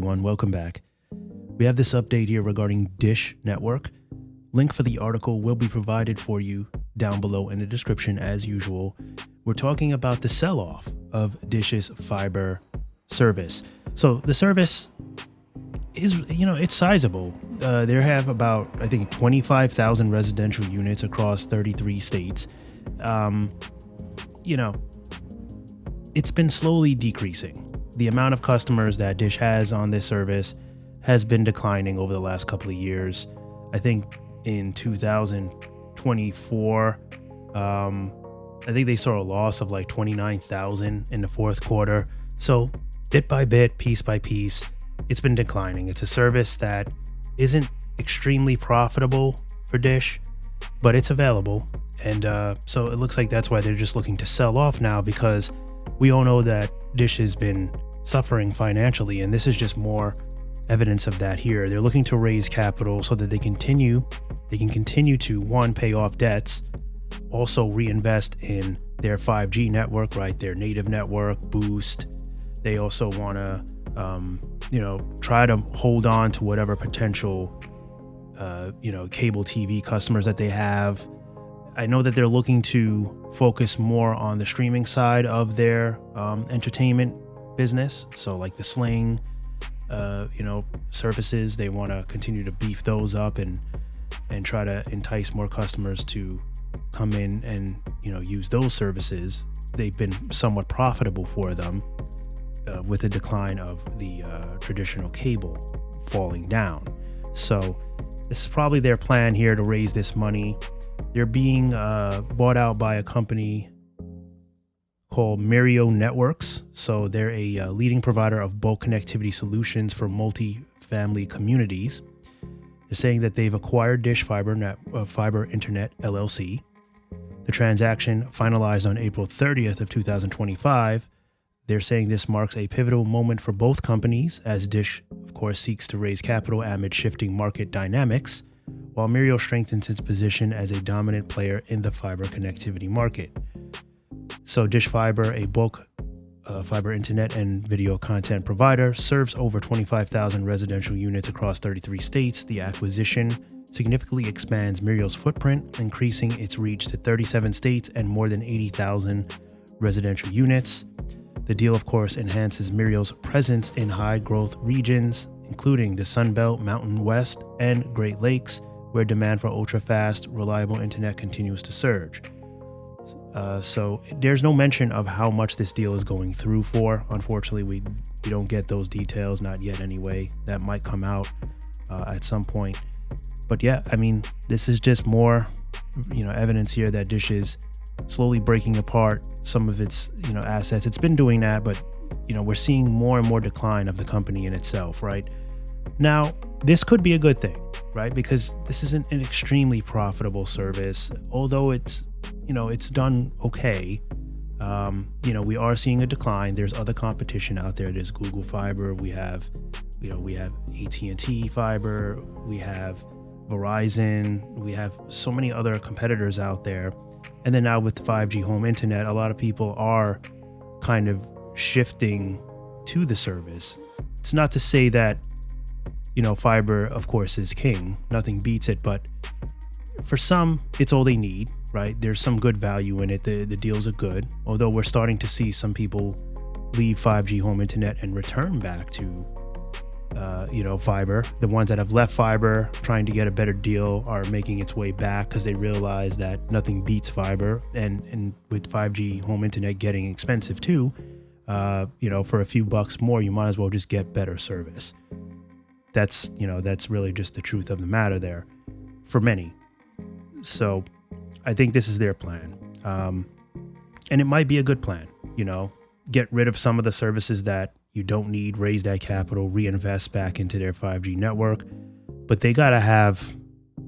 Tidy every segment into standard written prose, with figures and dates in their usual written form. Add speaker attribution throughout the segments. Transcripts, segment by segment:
Speaker 1: everyone, welcome back. We have this update here regarding Dish Network. Link for the article will be provided for you down below in the description as usual. We're talking about the sell-off of Dish's fiber service. So the service is, it's sizable. They have about, I think, 25,000 residential units across 33 states. It's been slowly decreasing. The amount of customers that Dish has on this service has been declining over the last couple of years. I think in 2024, I think they saw a loss of like 29,000 in the fourth quarter. So bit by bit, piece by piece, it's been declining. It's a service that isn't extremely profitable for Dish, but it's available. And so it looks like that's why they're just looking to sell off now, because we all know that Dish has been suffering financially, and this is just more evidence of that here. They're looking to raise capital so that they can continue to, one, pay off debts, also reinvest in their 5G network, right? Their native network, Boost. They also want to, try to hold on to whatever potential, cable TV customers that they have. I know that they're looking to focus more on the streaming side of their entertainment business. So like the Sling, services, they want to continue to beef those up and try to entice more customers to come in and, use those services. They've been somewhat profitable for them with the decline of the traditional cable falling down. So this is probably their plan here to raise this money. They're being bought out by a company called Mirio Networks. So they're a leading provider of bulk connectivity solutions for multi-family communities. They're saying that they've acquired Dish Fiber Internet LLC. The transaction finalized on April 30th of 2025. They're saying this marks a pivotal moment for both companies, as Dish, of course, seeks to raise capital amid shifting market dynamics, while Mirio strengthens its position as a dominant player in the fiber connectivity market. So Dish Fiber, a bulk fiber internet and video content provider, serves over 25,000 residential units across 33 states. The acquisition significantly expands Mirio's footprint, increasing its reach to 37 states and more than 80,000 residential units. The deal, of course, enhances Mirio's presence in high-growth regions, including the Sun Belt, Mountain West, and Great Lakes, where demand for ultra-fast, reliable internet continues to surge. So there's no mention of how much this deal is going through for. Unfortunately, we don't get those details, not yet anyway. That might come out at some point. But yeah, I mean, this is just more, evidence here that Dish is slowly breaking apart some of its, assets. It's been doing that, but, we're seeing more and more decline of the company in itself, right? Now, this could be a good thing, right? Because this isn't an extremely profitable service, although it's done okay. We are seeing a decline. There's other competition out there. There's Google Fiber. We have AT&T Fiber. We have Verizon. We have so many other competitors out there. And then now with 5G home internet, a lot of people are kind of shifting to the service. It's not to say that, fiber, of course, is king. Nothing beats it. But for some, it's all they need, right? There's some good value in it. The deals are good. Although we're starting to see some people leave 5G home internet and return back to, fiber. The ones that have left fiber trying to get a better deal are making its way back because they realize that nothing beats fiber. And with 5G home internet getting expensive too, for a few bucks more, you might as well just get better service. That's really just the truth of the matter there for many. So I think this is their plan. And it might be a good plan, get rid of some of the services that you don't need, raise that capital, reinvest back into their 5G network. But they gotta have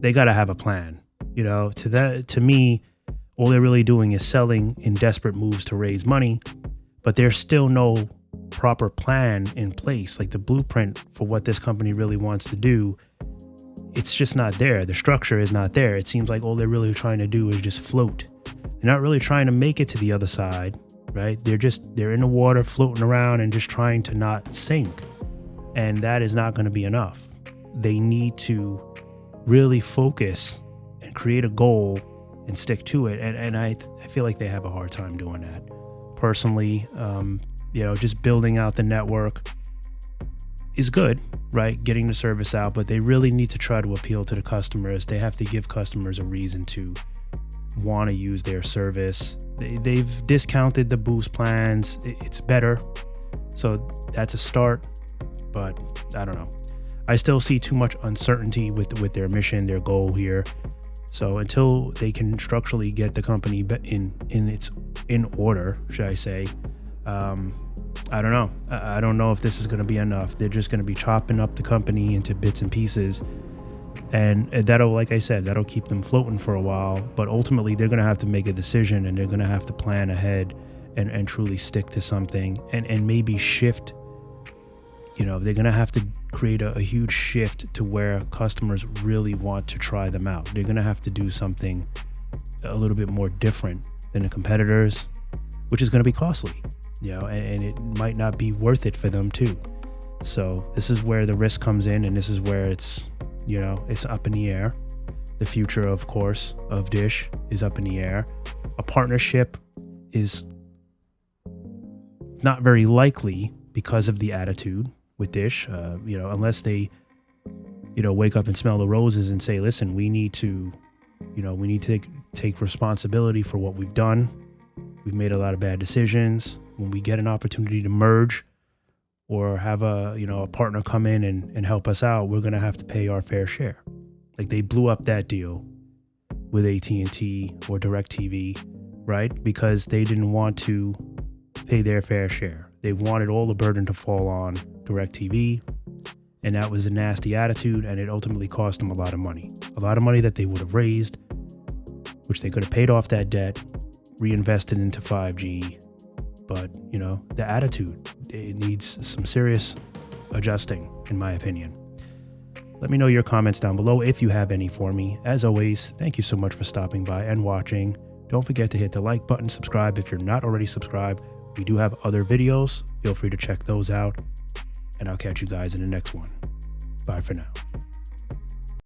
Speaker 1: a plan. To me, all they're really doing is selling in desperate moves to raise money, but there's still no proper plan in place. Like the blueprint for what this company really wants to do, it's just not there. The structure is not there. It seems like all they're really trying to do is just float. They're not really trying to make it to the other side, right? They're in the water floating around and just trying to not sink. And that is not going to be enough. They need to really focus and create a goal and stick to it. And I feel like they have a hard time doing that. Personally, just building out the network is good, right? Getting the service out, but they really need to try to appeal to the customers. They have to give customers a reason to want to use their service. They've discounted the boost plans. It's better. So that's a start, but I don't know. I still see too much uncertainty with their mission, their goal here. So until they can structurally get the company in order, should I say, I don't know. I don't know if this is going to be enough. They're just going to be chopping up the company into bits and pieces. And that'll, like I said, that'll keep them floating for a while. But ultimately, they're going to have to make a decision, and they're going to have to plan ahead and truly stick to something and maybe shift. They're going to have to create a huge shift to where customers really want to try them out. They're going to have to do something a little bit more different than the competitors, which is going to be costly, and it might not be worth it for them too. So this is where the risk comes in, and this is where it's up in the air. The future, of course, of Dish is up in the air. A partnership is not very likely because of the attitude with Dish, unless they, wake up and smell the roses and say, listen, we need to take responsibility for what we've done. We've made a lot of bad decisions. When we get an opportunity to merge or have a partner come in and help us out, we're going to have to pay our fair share. Like they blew up that deal with AT&T or DirecTV, right? Because they didn't want to pay their fair share. They wanted all the burden to fall on DirecTV, and that was a nasty attitude, and it ultimately cost them a lot of money that they would have raised, which they could have paid off that debt, reinvested into 5G. But, the attitude, it needs some serious adjusting, in my opinion. Let me know your comments down below if you have any for me. As always, thank you so much for stopping by and watching. Don't forget to hit the like button, subscribe if you're not already subscribed. We do have other videos. Feel free to check those out. And I'll catch you guys in the next one. Bye for now.